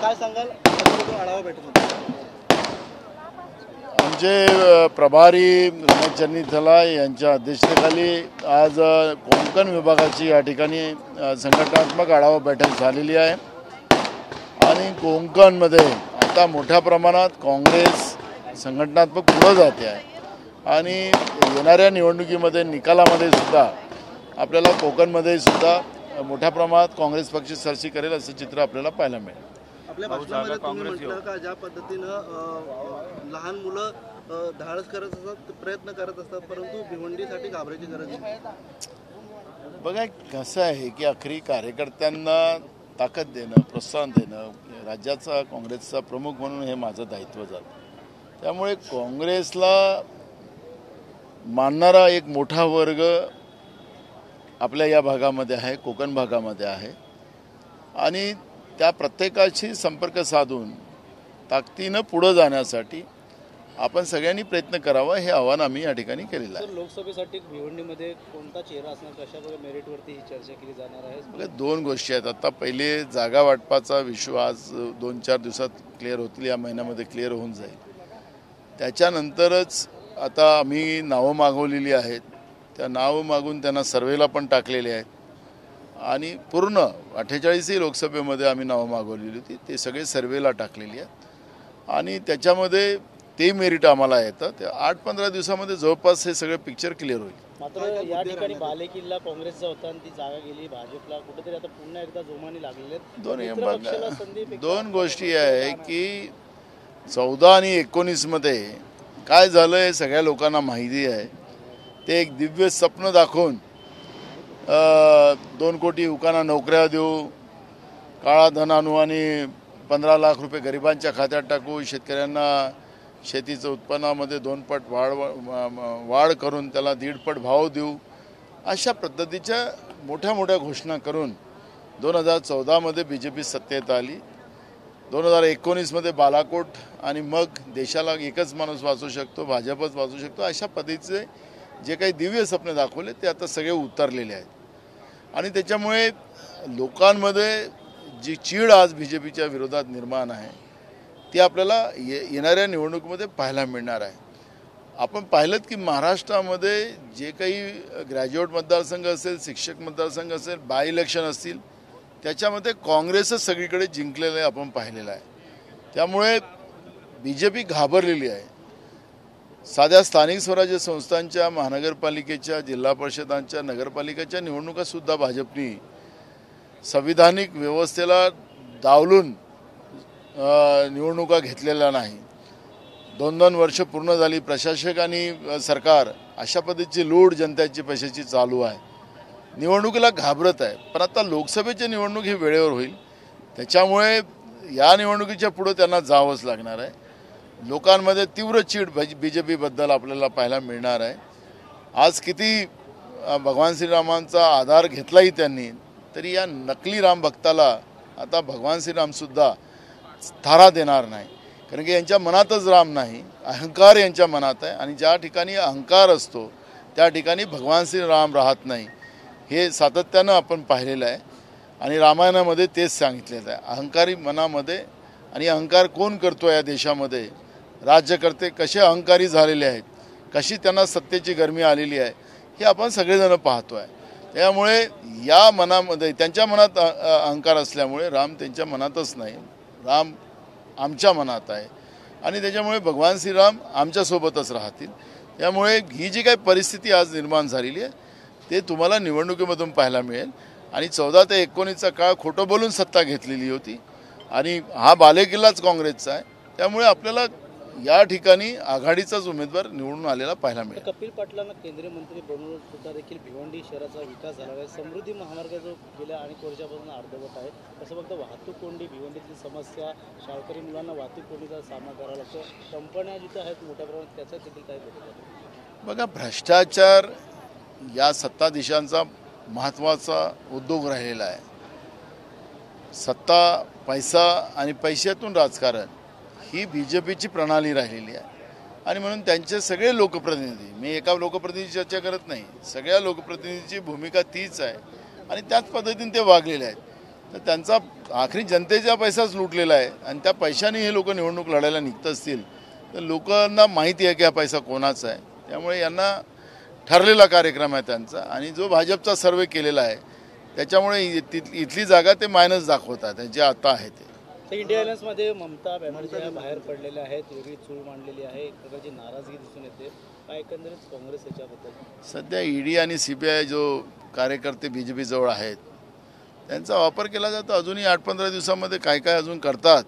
काय सांगाल आढावा भेटत आमचे प्रभारी रमेश चन्नीथला यांच्या अध्यक्षतेखाली आज कोकण विभागाची या ठिकाणी संघटनात्मक आढावा बैठक झालेली आहे आणि कोकणमध्ये आता मोठ्या प्रमाणात काँग्रेस संघटनात्मक पुढे जाते आहे आणि येणाऱ्या निवडणुकीमध्ये निकालामध्ये सुद्धा आपल्याला कोकणमध्ये सुद्धा मोठ्या प्रमाणात काँग्रेस पक्ष सरशी करेल असं चित्र आपल्याला पाहायला मिळेल। आपल्या भाषणामध्ये तुम्ही म्हटलं का ज्या पद्धतीनं लहान मुलं धाडस करत असतात प्रयत्न करत असतात परंतु भिवंडीसाठी घाबरायची गरज नाही। बघा कसं आहे की आखरी कार्यकर्त्यांना ताकद देणं प्रोत्साहन देणं राज्याचा काँग्रेसचा प्रमुख म्हणून हे माझं दायित्व झालं। त्यामुळे काँग्रेसला मानणारा एक मोठा वर्ग आपल्या या भागामध्ये आहे, कोकण भागामध्ये आहे आणि त्या प्रत्येकाशी संपर्क साधून ताकदीनं पुढे जाण्यासाठी आपण सगळ्यांनी प्रयत्न करावा हे आव्हान आम्ही या ठिकाणी केलेलं आहे। लोकसभेसाठी भिवंडीमध्ये कोणता चेहरा असणार कशा प्रकारे मेरिटवरती ही चर्चा केली जाणार आहे? दोन गोष्टी आहेत। आता पहिले जागा वाटपाचा विषय आज 2-4 दिवसात क्लिअर होतील, या महिन्यामध्ये क्लिअर होऊन जाईल। त्याच्यानंतरच आता आम्ही नावं मागवलेली आहेत, त्या नावं मागून त्यांना सर्वेला पण टाकलेले आहेत आणि पूर्ण 48ही लोकसभेमध्ये आम्ही नावं मागवलेली होती, ते सगळे सर्वेला टाकलेली आहेत आणि त्याच्यामध्ये ते मेरिट आम्हाला येतं। ते 8-15 दिवसामध्ये जवळपास हे सगळं पिक्चर क्लिअर होईल। मात्र या ठिकाणी बालेकिल्ला काँग्रेसचा होता आणि ती जागा गेली भाजपला, कुठेतरी आता पुन्हा एकदा जोमाने लागलेले आहेत। दोन गोष्टी आहे की 14 आणि 19 मध्ये काय झालं हे सगळ्या लोकांना माहिती आहे। ते एक दिव्य स्वप्न दाखवून 2 कोटी युवकांना नोकऱ्या देऊ, काळा धन आणू आणि 15 लाख रुपये गरिबांच्या खात्यात टाकू, शेतकऱ्यांना शेतीचं उत्पन्नामध्ये 2 पट वाढ करून त्याला 1.5 पट भाव देऊ, अशा पद्धतीच्या मोठ्या मोठ्या घोषणा करून 2014 मध्ये बीजेपी सत्तेत आली। 2019 मध्ये बालाकोट आणि मग देशाला एकच माणूस वाचू शकतो, भाजपच वाचू शकतो, अशा पद्धतीचे जे काही दिव्य स्वप्न दाखवले ते आता सगळे उतरलेले आहेत आणि त्याच्यामुळे लोकांमध्ये जी चीड आज बीजेपीच्या विरोधात निर्माण आहे ती आपल्याला येणाऱ्या निवडणुकीमध्ये पाहायला मिळणार आहे। आपण पाहिलं की महाराष्ट्रामध्ये जे काही ग्रॅज्युएट मतदारसंघ असेल, शिक्षक मतदारसंघ असेल, बाय इलेक्शन असतील, त्याच्यामध्ये काँग्रेसच सगळीकडे जिंकलेलं आपण पाहिलेलं आहे। त्यामुळे बीजेपी घाबरलेली आहे। साध्या स्थानिक स्वराज्य संस्थांच्या, महानगरपालिकेच्या, जिल्हा परिषदांच्या, नगरपालिकेच्या निवडणुकासुद्धा भाजपनी संविधानिक व्यवस्थेला डावलून निवडणुका घेतलेल्या नाही। 2-2 वर्ष पूर्ण झाली, प्रशासक आणि सरकार अशा पद्धतीची लूट जनतेची पैशाची चालू आहे, निवडणुकीला घाबरत आहे। पण आता लोकसभेची निवडणूक ही वेळेवर होईल, त्याच्यामुळे या निवडणुकीच्या पुढे त्यांना जावंच लागणार आहे। लोकांमध्ये तीव्र चीड बीजेपीबद्दल आपल्याला पाहायला मिळणार आहे। आज किती भगवान श्रीरामांचा आधार घेतलाही त्यांनी, तरी या नकली राम भक्ताला आता भगवान श्रीरामसुद्धा थारा देणार नाही, कारण की यांच्या मनातच राम नाही, अहंकार यांच्या मनात आहे आणि ज्या ठिकाणी अहंकार असतो त्या ठिकाणी भगवान श्रीराम राहत नाही, हे सातत्यानं आपण पाहिलेलं आहे आणि रामायणामध्ये तेच सांगितलेलं आहे। अहंकारी मनामध्ये आणि अहंकार कोण करतो या देशामध्ये, राज्यकर्ते कसे अहंकारी झालेले आहेत, कशी त्यांना सत्तेची गरमी आलेली आहे हे आपण सगळेजण पाहतो आहे। त्यामुळे या मनामध्ये त्यांच्या मनात अहंकार असल्यामुळे राम त्यांच्या मनातच नाही, राम आमच्या मनात आहे आणि त्याच्यामुळे भगवान श्रीराम आमच्यासोबतच राहतील। त्यामुळे ही जी काही परिस्थिती आज निर्माण झालेली आहे ते तुम्हाला निवडणुकीमधून पाहायला मिळेल आणि 14 ते 19चा काळ खोटं बोलून सत्ता घेतलेली होती आणि हा बालेकिल्लाच काँग्रेसचा आहे। त्यामुळे आपल्याला या ठिकाणी आघाडीचाच उमेदवार निवडून आलेला पाहायला मिळेल। कपिल पाटलांना केंद्रीय मंत्री बनवून सुद्धा देखील भिवंडी शहराचा विकास झाला आहे। समृद्धी महामार्ग जो गेल्या अनेक वर्षापासून अर्धवट आहे, तसं फक्त वाहतूक कोंडी, भिवंडीतली समस्या, शाळकरी मुलांना वाहतूक कोंडीचा सामना करावा लागतो, कंपन्या जिथं आहेत मोठ्या प्रमाणात त्याचा देखील काय बदल? बघा, भ्रष्टाचार या सत्ताधीशांचा महत्त्वाचा उद्योग राहिलेला आहे। सत्ता, पैसा आणि पैशातून राजकारण ही बीजेपीची प्रणाली राहिलेली आहे आणि म्हणून त्यांचे सगळे लोकप्रतिनिधी, मी एका लोकप्रतिनिधी चर्चा करत नाही, सगळ्या लोकप्रतिनिधीची भूमिका तीच आहे आणि त्याच पद्धतीने ते वागलेले आहेत। तर त्यांचा आखरी जनतेचा पैसाच लुटलेला आहे आणि त्या पैशाने हे लोक निवडणूक लढायला निघत असतील तर लोकांना माहिती आहे की हा पैसा कोणाचा आहे. त्यामुळे यांना ठरलेला कार्यक्रम आहे त्यांचा आणि जो भाजपचा सर्वे केलेला आहे त्याच्यामुळे इथली जागा ते मायनस दाखवतात जे आता आहे ते. तर इंडिया अलायन्समध्ये ममता बॅनर्जी बाहेर पडलेल्या आहेत, वेगळी चूळ मांडलेली आहे, एक प्रकारची नाराजगी दिसून येते. काय एकंदरीत काँग्रेस याच्याबद्दल सध्या ईडी आणि CBI जो कार्यकर्ते BJP जवळ आहेत त्यांचा वापर केला जातो. अजूनही 8-15 दिवसामध्ये काय काय अजून करतात.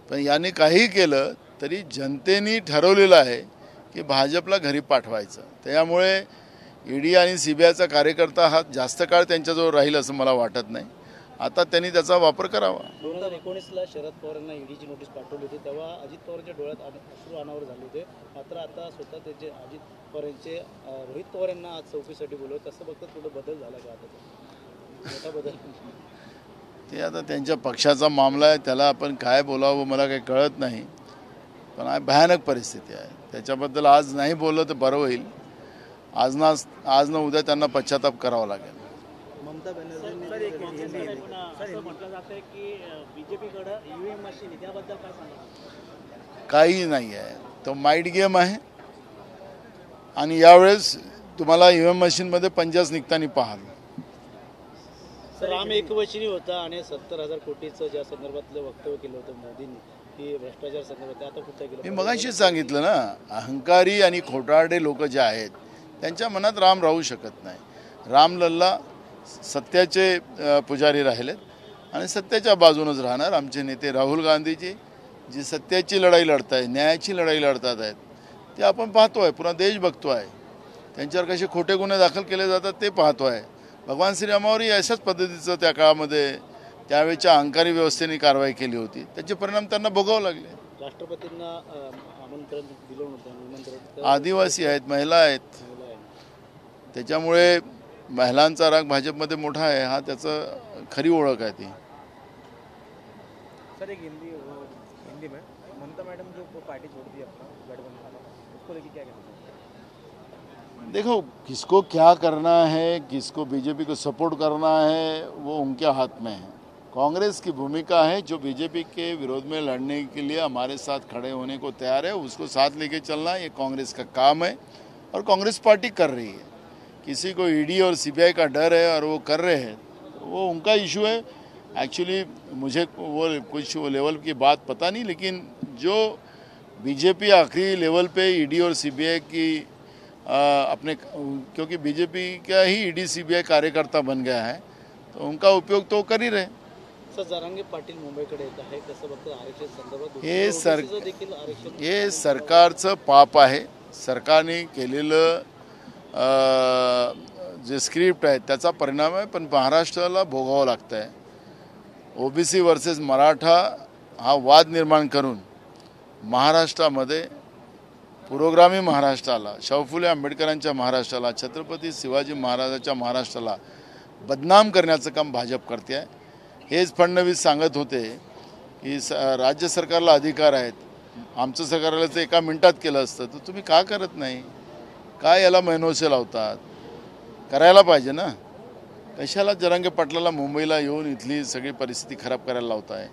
पण यांनी काहीही केलं तरी जनतेने ठरवलेलं आहे की भाजपला घरी पाठवायचं. त्यामुळे ईडी आणि CBIचा कार्यकर्ता हा जास्त काळ त्यांच्याजवळ राहील असं मला वाटत नाही. आता त्यांनी त्याचा वापर करावा. 2019ला शरद पवारांना ईडीची नोटीस पाठवली होती, तेव्हा अजित पवारांच्या डोळ्यात अश्रू अनावर झाले होते. मात्र आता स्वतः त्याचे अजित पवारांचे रोहित पवार यांना आज चौकीसाठी बोलवत. तसं बघता थोडं बदल झाला का? आता मोठा बदल ते आता त्यांच्या पक्षाचा मामला आहे, त्याला आपण काय बोलावं मला काही कळत नाही. पण भयानक परिस्थिती आहे, त्याच्याबद्दल आज नाही बोललं तर बरं होईल. आज ना उद्या त्यांना पश्चाताप करावा लागेल. ममता बॅनर्जींनी असं म्हटलं जातं की BJPकडे EVM मशीन आहे, त्याबद्दल काय सांगा? काही नाही आहे, तो माइंड गेम आहे आणि यावेळेस तुम्हाला EVM मशीनमध्ये पंजाच निघताना पाहाल. राम एकवचनी होता आणि 70,000 कोटीचं ज्या संदर्भातलं वक्तव्य केलं होतं मोदींनी की भ्रष्टाचार संदर्भात, आता कुठं गेलं? मी मगाशीच सांगितलं ना, अहंकारी आणि खोटारडे लोक जे आहेत त्यांच्या मनात राम राहू शकत नाही. रामलल्ला सत्याचे पुजारी राहिलेत आणि सत्याच्या बाजूनच राहणार. आमचे नेते राहुल गांधीजी जी सत्याची लढाई लढत आहे, न्यायाची लढाई लढतात आहेत ते आपण पाहतो आहे. पुन्हा देश बघतो आहे. त्यांच्यावर कसे खोटे गुन्हे दाखल केले जातात ते पाहतो आहे. भगवान श्रीरामावरही अशाच पद्धतीचं त्या काळामध्ये त्यावेळेच्या अहंकारी व्यवस्थेने कारवाई केली होती. त्याचे परिणाम त्यांना भोगावे लागले. राष्ट्रपतींना आमंत्रण दिलं होतं. आदिवासी आहेत, महिला आहेत, त्याच्यामुळे महिलांचा राग भाजपमध्ये मोठा आहे. हा त्याचं खरी ओळख आहे ती. सर एक हिंदी में ममता मैडम जो पार्टी छोड़ दी अपना गठबंधन वाला, उसको लेके क्या कहना चाहिए? देखो, किसको क्या करना है, किसको BJP को सपोर्ट करना है वो उनके हाथ में है. कांग्रेस की भूमिका है जो BJP के विरोध में लड़ने के लिए हमारे साथ खड़े होने को तैयार है उसको साथ लेके चलना ये कांग्रेस का काम है और कांग्रेस पार्टी कर रही है. किसी को ईडी और CBI का डर है और वो कर रहे हैं वो उनका इशू है. एक्चुअली मुझे वो लेवल की बात पता नहीं, लेकिन जो BJP आखिरी लेवल पे ईडी और CBI की अपने, क्योंकि BJP का ही ईडी CBI कार्यकर्ता बन गया है तो उनका उपयोग तो कर ही रहे. सर जरांगे पाटील मुंबईकडे येत आहे, कसं बघतं आरक्षण संदर्भात? हे सरकारचं पाप आहे. सरकारने केलेलं जे स्क्रिप्ट आहे त्याचा परिणाम आहे. पण महाराष्ट्राला भोगावं लागतं आहे. OBC वर्सेस मराठा हा वाद निर्माण करून महाराष्ट्रामध्ये पुरोगामी महाराष्ट्राला, शाहू फुले आंबेडकरांच्या महाराष्ट्राला, छत्रपती शिवाजी महाराजांच्या महाराष्ट्राला बदनाम करण्याचं काम भाजप करते आहे. हेच फडणवीस सांगत होते की राज्य सरकारला अधिकार आहेत, आमचं सरकारला तर एका मिनिटात केलं असतं. तर तुम्ही का करत नाही? काय याला महिनोसे लावतात? करायला पाहिजे ना. कशाला जरांगे पाटलाला मुंबईला येऊन इथली सगळी परिस्थिती खराब करायला लावत आहे?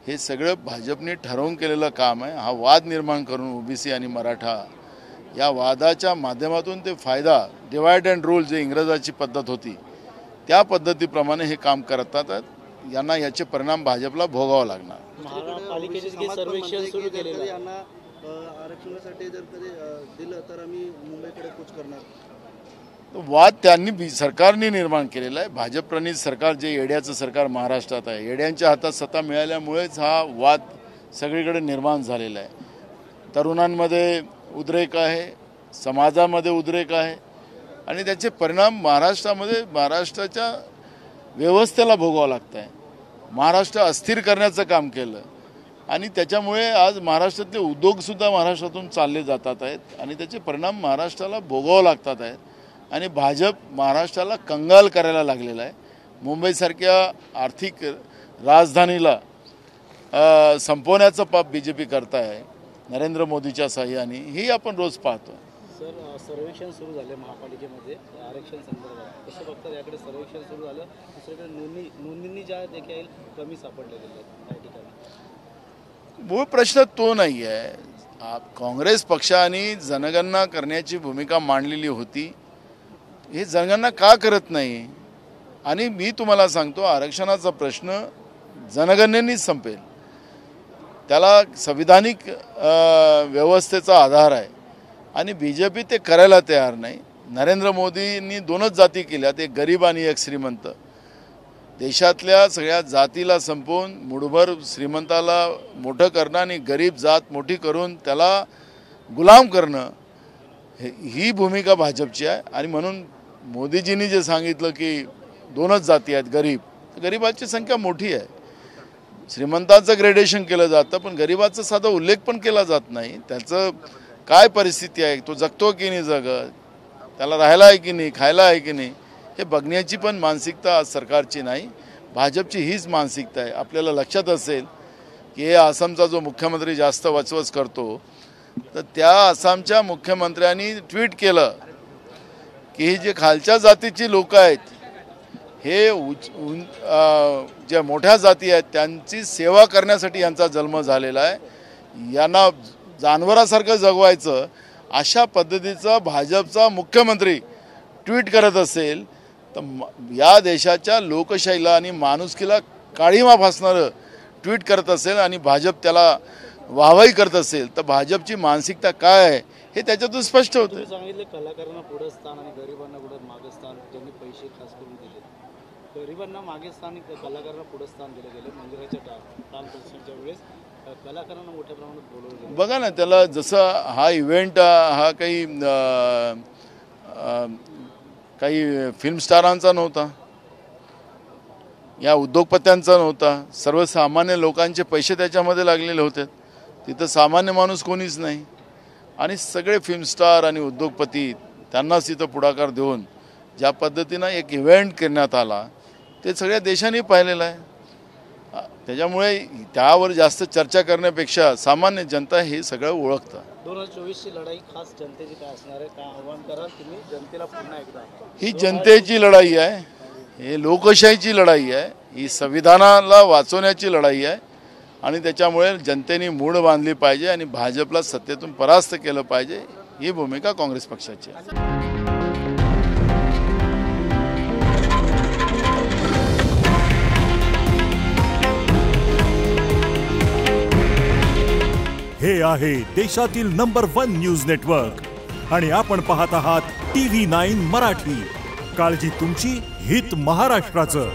हे सगळं भाजपने ठरवून केलेलं काम आहे. हा वाद निर्माण करून OBC आणि मराठा या वादाच्या माध्यमातून ते फायदा डिवाइड अँड रूल जे इंग्रजाची पद्धत होती त्या पद्धतीप्रमाणे हे काम करतात. यांना याचे परिणाम भाजपला भोगावं लागणार. महापालिकेचे सर्वेक्षण सुरू केलेलं आहे. यांना आरक्षणासाठी जर कधी दिलं तर आम्ही मुंबईकडे कूच करणार. वाद त्यांनी सरकारने निर्माण केलेला आहे. भाजप-प्रणीत सरकार जे येड्याचं सरकार महाराष्ट्रात आहे, येड्यांच्या हातात सत्ता मिळाल्यामुळेच हा वाद सगळीकडे निर्माण झालेला आहे. तरुणांमध्ये उद्रेक आहे, समाजामध्ये उद्रेक आहे आणि त्याचे परिणाम महाराष्ट्रामध्ये महाराष्ट्राच्या व्यवस्थेला भोगावं लागत आहे. महाराष्ट्र अस्थिर करण्याचं काम केलं आणि त्याच्यामुळे आज महाराष्ट्रातले उद्योगसुद्धा महाराष्ट्रातून चालले जातात आहेत आणि त्याचे परिणाम महाराष्ट्राला भोगावं लागतात आहेत आणि भाजप महाराष्ट्राला कंगाल करायला लागलेला आहे. मुंबईसारख्या आर्थिक राजधानीला संपवण्याचं पाप BJP करत आहे नरेंद्र मोदीच्या साह्याने, ही आपण रोज पाहतो. सर सर्वेक्षण सुरू झाले महापालिकेमध्ये आरक्षण संदर्भात कसं बघतात याकडे सर्वेक्षण सुरू झालं दुसरीकडे नोंदणी ज्या देखील कमी सापडल्या गेल्या काही ठिकाणी मूळ प्रश्न तो नाही आहे. काँग्रेस पक्षाने जनगणना करण्याची भूमिका मांडलेली होती, हे जनगणना का करत नाही. आणि मी तुम्हाला सांगतो आरक्षणाचा प्रश्न जनगणनेनेच संपेल. त्याला संविधानिक व्यवस्थेचा आधार आहे आणि BJP ते करायला तयार नाही. नरेंद्र मोदींनी 2च जाती केल्यात, एक गरीब आणि एक श्रीमंत. देशातल्या सगळ्या जातीला संपवून मुठभर श्रीमंताला मोठं करणं आणि गरीब जात मोठी करून त्याला गुलाम करणं ही भूमिका भाजपची आहे. आणि म्हणून मोदीजींनी जे सांगितलं की 2च जाती आहेत, गरीबाची संख्या मोठी आहे. श्रीमंताचं ग्रेडेशन केलं जातं पण गरिबाचा साधा उल्लेख पण केला जात नाही. त्याचं काय परिस्थिती आहे, तो जगतो की नाही जगत, त्याला राहायला आहे की नाही, खायला आहे की नाही, हे बघण्याची पण मानसिकता आज सरकारची नाही. भाजपची हीच मानसिकता आहे. आपल्याला लक्षात असेल की हे आसामचा जो मुख्यमंत्री जास्त वचवच करतो, तर त्या आसामच्या मुख्यमंत्र्यांनी ट्विट केलं की हे जे खालच्या जातीची लोक आहेत हे ज्या मोठ्या जाती आहेत त्यांची सेवा करण्यासाठी यांचा जन्म झालेला आहे, यांना जानवरासारखं जगवायचं अशा पद्धतीचा भाजपचा मुख्यमंत्री ट्विट करत असेल तर या देशाच्या लोकशाहीला आणि माणुसकीला काळीमा फासणारं ट्विट करत असेल आणि भाजप त्याला वाहवाही करत असेल तर भाजपची मानसिकता काय आहे हे त्याच्यातून स्पष्ट होतं. तुम्ही सांगितले कलाकारांना पुढं स्थान आणि गरिबांना पुढं मागे स्थान, ज्यांनी पैसे खास करून दिले गरिबांना मागे स्थान आणि कलाकारांना पुढं स्थान दिलं गेलं. मंदिराच्या टाळाच्या वेळेस कलाकारांना मोठ्या प्रमाणात बोलवलं गेलं. बघा ना, त्याला जसं हा इव्हेंट हा काही फिल्म स्टारांचा नव्हता, या उद्योगपत्यांचा नव्हता, सर्वसामान्य लोकांचे पैसे त्याच्यामध्ये लागलेले होते. तिथं सामान्य माणूस कोणीच नाही आणि सगळे फिल्म स्टार आणि उद्योगपती त्यांनाच तिथं पुढाकार देऊन ज्या पद्धतीनं एक इव्हेंट करण्यात आला ते सगळ्या देशांनी पाहिलेलं आहे. त्याच्यामुळे त्यावर जास्त चर्चा करण्यापेक्षा सामान्य जनता हे सगळं ओळखतं. 2024ची लढाई खास जनतेची काय असणार आहे, काय आव्हान कराल तुम्ही जनतेला पुन्हा एकदा? ही जनतेची लढाई आहे, हे लोकशाहीची लढाई आहे, ही संविधानाला वाचवण्याची लढाई आहे आणि त्याच्यामुळे जनतेने मूळ बांधली पाहिजे आणि भाजपला सत्तेतून परास्त केलं पाहिजे, ही भूमिका काँग्रेस पक्षाची आहे. हे आहे देशातील नंबर 1 न्यूज नेटवर्क आणि आपण पाहत आहात TV9 मराठी. काळजी तुमची, हित महाराष्ट्राचं.